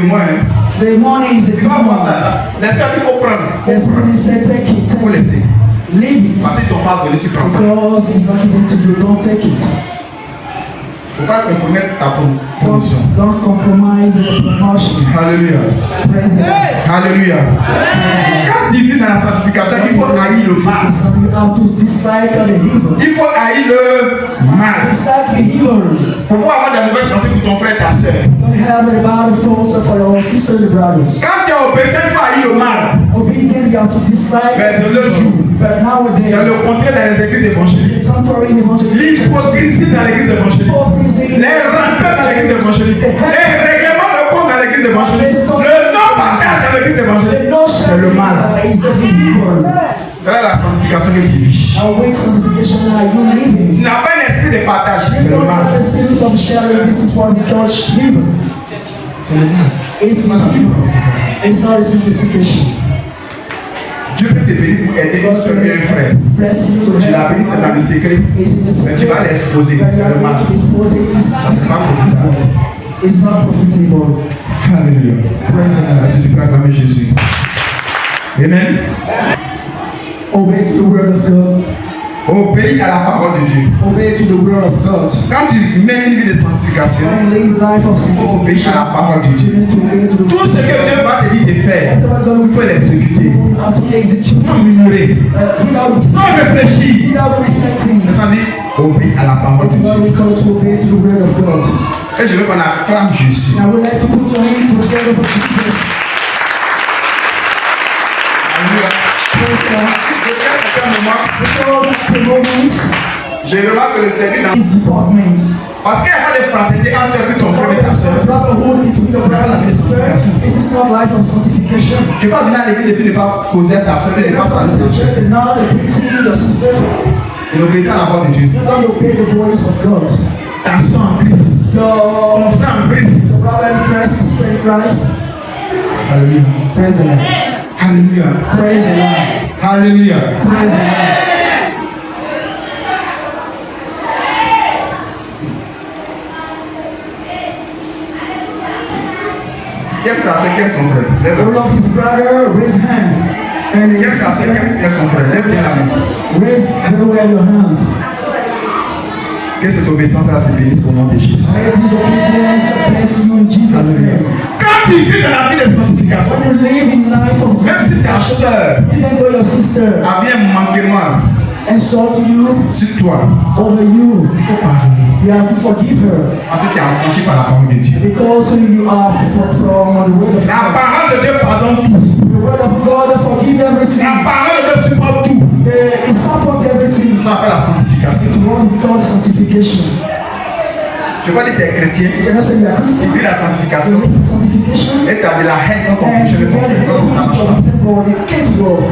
de moi. The money is the Tu vas voir ça. L'esprit qu'il faut prendre. Il faut laisser. Leave it. Parce que ton pas donné, tu prends pas. Because it's not given to you, don't take it. Il ne faut pas compromettre ta promotion. Don't compromise the promotion. Alléluia. Praise God. Alléluia. Quand tu vis dans la sanctification, il faut haïr le mal. You have to dislike the evil. Il faut haïr le mal. Dislike the evil. Pour pouvoir avoir des mauvaises pensées pour ton frère et ta soeur. Don't have a bad thoughts for your sister and brothers. Quand tu es obéissant, il faut haïr le mal. Obedient, you have to dislike. Mais de nos jours, But nowadays, c'est le contraire dans les églises évangéliques. contrary in evangelical L'hypocrisie dans l'église évangélique. Les rancœurs dans l'église évangélique. Les règlements de compte dans l'église évangélique. Le non-partage dans l'église évangélique. C'est le mal. Voilà la sanctification que tu vis. Il n'a pas un esprit de partage. C'est le mal. C'est le mal. It's not a simplification. Dieu peut te bénir pour aider un seul et un frère. Tu l'as béni, c'est dans le secret. Mais tu vas l'exposer. C'est le mal. Ça, c'est pas profitable. It's not profitable. Alléluia. Est-ce que tu peux acclamer Jésus? Amen. Obey to the word of God. Obéis à la parole de Dieu. Obey to the word of God. Quand tu mènes une vie de sanctification, And live life of il faut obéir à la parole de Dieu. Tout ce que Dieu va te dire de faire, il faut l'exécuter. Sans murmurer, sans réfléchir. C'est ça dit, obéis à la parole de Dieu. Et je veux qu'on acclame Jésus. Je remarque que le service dans parce qu'il n'y a pas de fraternité entre ton frère et ta soeur. Tu ne vas pas venir à l'église et puis ne pas poser à ta soeur et ne pas saluer ta soeur. Et n'obéis pas à la voix de Dieu. Ta soeur en Christ. Ton frère en Christ. Alléluia. Alléluia. Alléluia. Qui aime sa soeur, qui aime son frère? All of his brother, raise hand. And Qui aime sa soeur, qui aime son frère? Lève bien la main. raise everywhere your hand. Que cette obéissance a te bénisse au nom de Jésus. May this obedience bless you in Jesus' name. Quand tu vis dans la vie de sanctification, When you live in life of même si ta soeur even though your sister avait un manquement insult you sur toi, over you, il faut pardonner. you have to forgive her Parce que tu es affranchi par la parole de Dieu. because you are from the word of La God. parole de Dieu pardonne tout. The word of God forgive everything. La parole de Dieu supporte tout. It supports everything. Ça s'appelle la sanctification. It's what we call sanctification. Tu vois, tu es chrétien, You cannot say you are tu Christian. vis la sanctification You need sanctification. et tu as de la haine quand on And touche you le get frère, quand ça marche pas. but it can't work.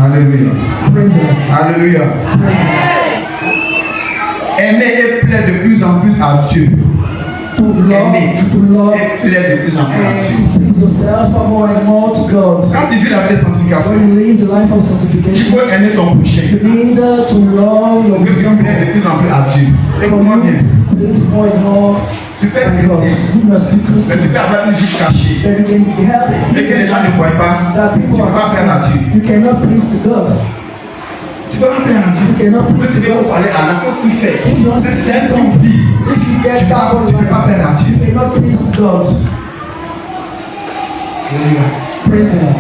Alléluia. Praise God. Alléluia. Aimer et plaire de plus en plus à Dieu. To Aimer love et plaire de plus en plus à and Dieu. to please yourself more and more to God. Quand tu vis la vie de sanctification, When you live the life of il sanctification, faut aimer ton prochain. you need to love your Tu veux example. plaire de plus en plus à Dieu. Écoute-moi bien. Please more and more. Tu peux être And God. chrétien, You must be mais tu Christian. peux avoir une vie cachée. And you can help Et que les gens ne voient pas. that Tu people ne peux pas faire à are Dieu. you cannot please to God. Tu peux pas faire à Dieu. You cannot Mais please tu to peux God. parler à la toute fait. If you want to C'est get une vie. If you get Tu double peux pas faire à life, Dieu. you cannot please God. Praise God.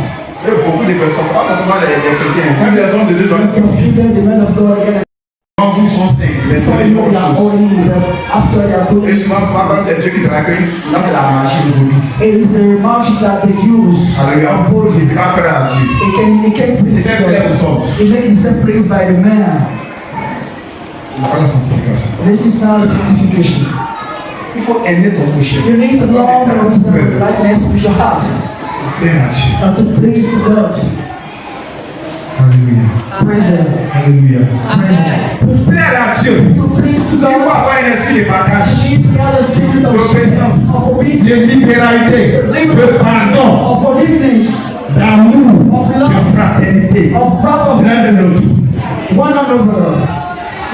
Et beaucoup de personnes, pas forcément les chrétiens, même les hommes de Dieu doivent confier. Even the men of God again. Quand vous sont saints, mais Before font les you bonnes they are choses. holy, but after they are doing Et souvent, quand c'est Dieu qui te raccueille, là c'est la magie de vaudou. it is the magic that they use. Alléluia. Avoid Tu it. ne peux pas faire à Dieu. It can please C'est plaire aux God. hommes. Even in some place by the man. Ce n'est pas la sanctification. This is not a sanctification. Il faut aimer ton prochain. You need to love your likeness with your heart Plaire à Dieu. and to please to God. Alléluia. Praise God. Alléluia. Praise God. Pour plaire à Dieu, To please to il faut God. avoir un esprit de partage, You need to have a spirit of d'obéissance, of de obedience, libéralité, de pardon, of forgiveness, d'amour, de fraternité, of brotherhood, l'un de l'autre. one another.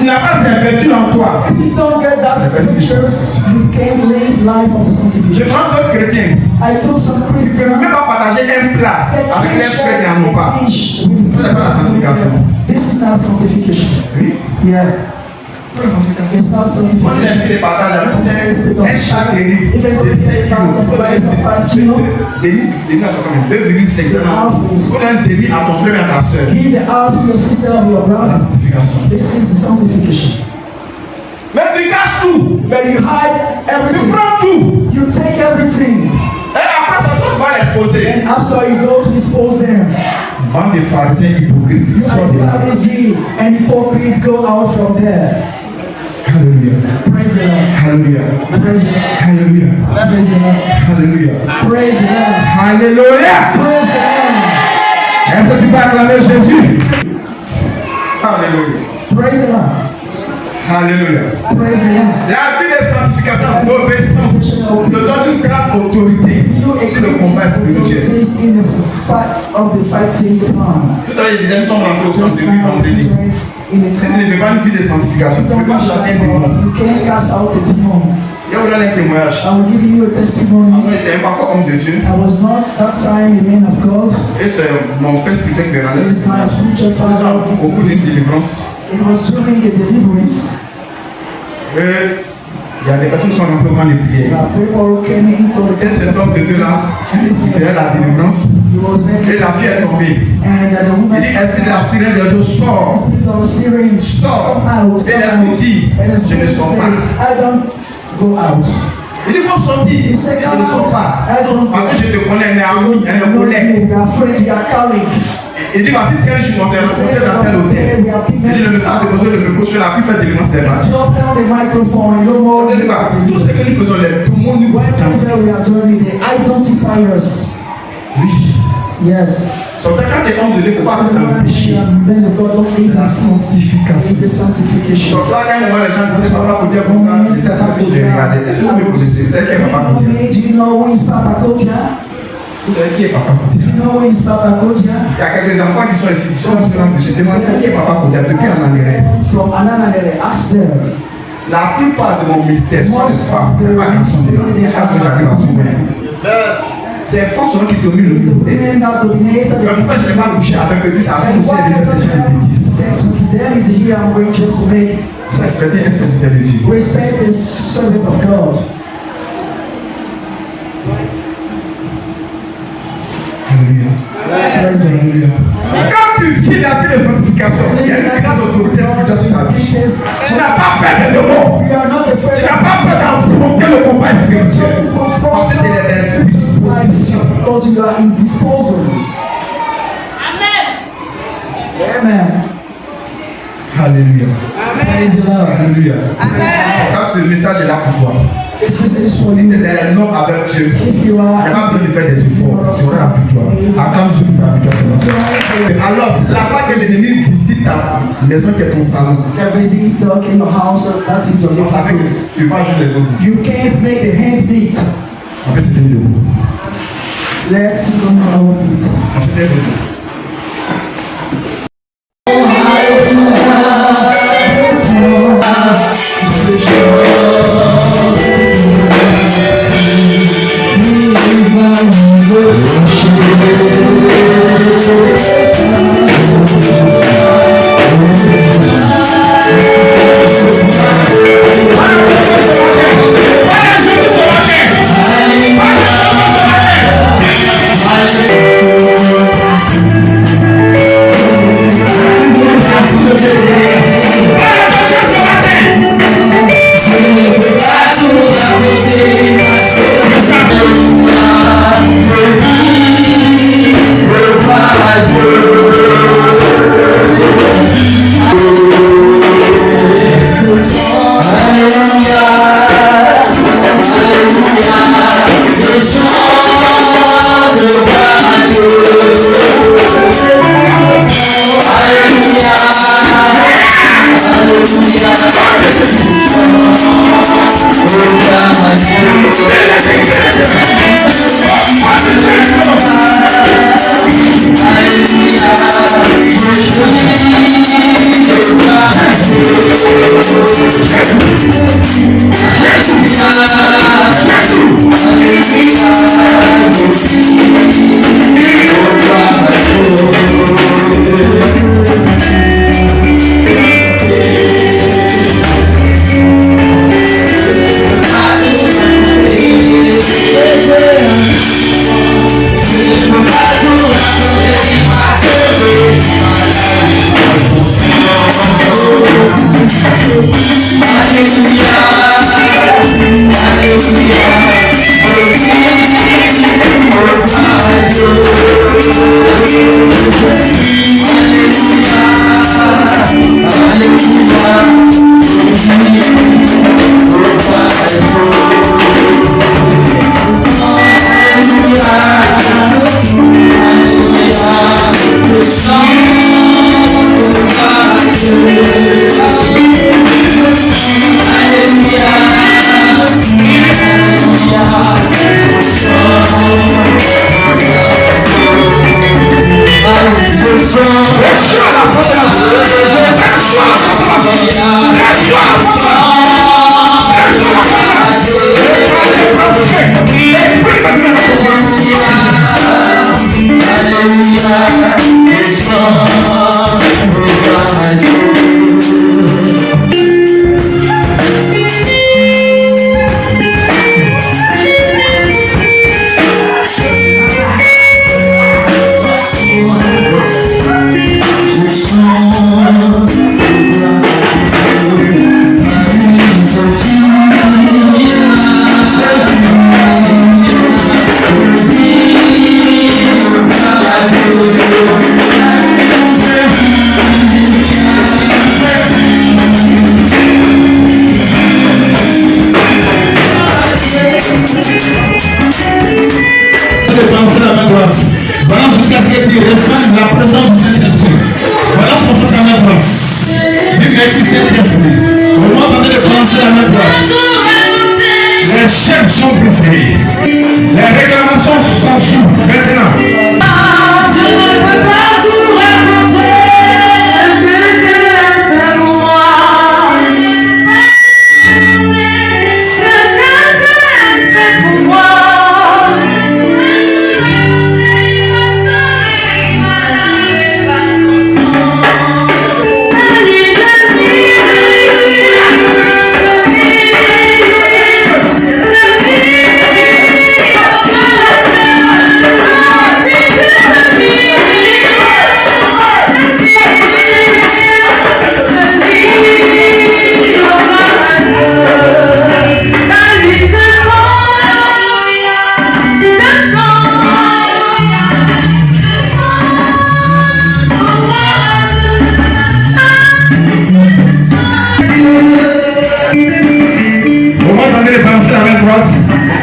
Tu n'as pas cette vertu en toi. If you don't get that pictures, you can't live life of a Je sanctification. prends d'autres chrétiens. I took some Tu ne peux Christians. même pas partager un plat avec les frères qui n'en ont pas. Ça n'est pas la sanctification. This is not sanctification. Oui. Yeah, C'est pas la sanctification. it's not On sanctification. les fait les partages avec un chat terrible de 5 kilos. Il faut donner demi à son combien 2,5 ans. Il faut donner un demi à ton frère et à ta soeur. Give the half to your sister or your C'est la brother. sanctification. This is the sanctification. Mais tu caches tout. But you hide Tu everything. prends tout. You take everything. Et après ça, toi, tu vas l'exposer. And after you go to dispose them, Bande de pharisiens hypocrites. you Sors de là. are Pharisee and hypocrite, go out from there. Alléluia. Praise the Lord. Alléluia. Praise the Lord. Alléluia. Praise the Lord. Alléluia. Praise the Lord. Alléluia. Praise the Lord. Est-ce que tu peux acclamer Jésus? Alléluia. Praise the Lord. Alléluia. Praise the Lord. La vie de sanctification, d'obéissance, te donne une grande autorité sur le combat spirituel. In the fight of the fighting plan. Tout à l'heure, il disait, nous sommes rentrés au camp Just de vie now, vendredi. in the Si tu ne fais pas une vie de sanctification, tu ne peux pas chasser un démon. you can't cast out the demon. Il y a un témoignage. I will give you a testimony. Il était un parcours homme de Dieu. I was not that time the man of God. Et c'est mon père spirituel qui me rendait This ce is my spiritual father. au cours d'une délivrance. It was during the deliverance. Il y a des personnes qui sont rentrées au camp de prière. People who came into the Et cet homme de Dieu là, il faisait la délivrance. He was Et la fille est tombée. and the Il woman dit, esprit de la sirène des eaux, sors. spirit of Syrian Sors. out. Et l'esprit dit, And the je ne spirit sors says, pas. I don't go out. Il dit, il faut sortir. He Je said, ne come sors out. pas. I don't go. Parce que je te connais, on est ami, on est You know collègue. we are friends, we are colleagues. Il dit, voici tel jour, on s'est rencontrés dans tel hôtel. Il dit, le monsieur a déposé le micro sur la plus faite délivrance des matchs. Drop down the microphone, no more. Ça veut dire quoi? Tout ce que nous faisons, tout le monde nous Whenever we are doing it, they identify us. Oui. Yes. Sauf que quand tu es homme de Dieu, il ne faut pas faire dans le péché. Men of God don't C'est la even see sanctification. the sanctification. Sauf que quand un moment les gens disaient Papa Kodia comme ça, j'étais en train de les regarder. Est-ce que vous me connaissez? Vous savez qui est Papa Kodia? Do you know who is Papa Kodia? Vous savez qui est Papa Do Kodia? you know who is Papa Kodia? Il y a quelques enfants qui sont ici, qui sont en train de se demander qui est Papa Kodia depuis un an derrière. From Ananere, ask them. La plupart de mon ministère sont des femmes, pas garçons. Jusqu'à ce que j'arrive à soulever ici. Ces femmes sont qui dominent le ministère. Men that dominated Mais pourquoi je n'ai pas couché avec eux? Puis ça a and aussi why des gens de bêtises. sex with them is here I'm going just to make Respectez un serviteur de Dieu. respect the servant of God. Alléluia. Praise the Lord. Alléluia. Quand tu vis la vie de sanctification, il y a une grande autorité spirituelle sur ta vie. Tu n'as pas peur de démons. We are not Tu afraid n'as pas peur d'affronter le combat spirituel. Parce que tu es dans une disposition. because you are in disposal. Amen. Alléluia. Praise the Lord. Alléluia. Quand ce message est là pour toi, This message is for si tu you. es dans les normes avec Dieu, If you il n'y are a pas besoin de faire des efforts. Tu auras la victoire. Acclame Dieu pour la victoire. Alors, la fois que l'ennemi visite ta maison qui est ton salon, a visiting dog in your house, that is your on savait living. que tu ne peux pas jouer les deux. You can't make the hand beat. En fait, c'était debout. Let's sit on our feet. On s'était debout.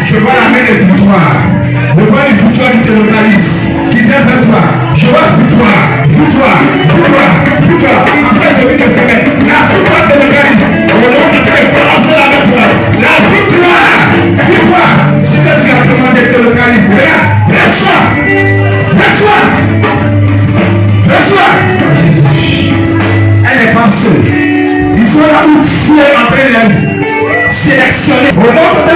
Je vois la main des victoires. Je vois les victoires qui te localisent, qui viennent vers toi. Je vois victoire, victoire, victoire, victoire. En fait, depuis des semaines, la victoire te localise. Au nom de Dieu, balancez la main droite. La victoire, victoire. Ce que tu as demandé te localise. Regarde, reçois, reçois, reçois. Elle est pas seule. Ils sont là où tu es en train de sélectionner. Au nom de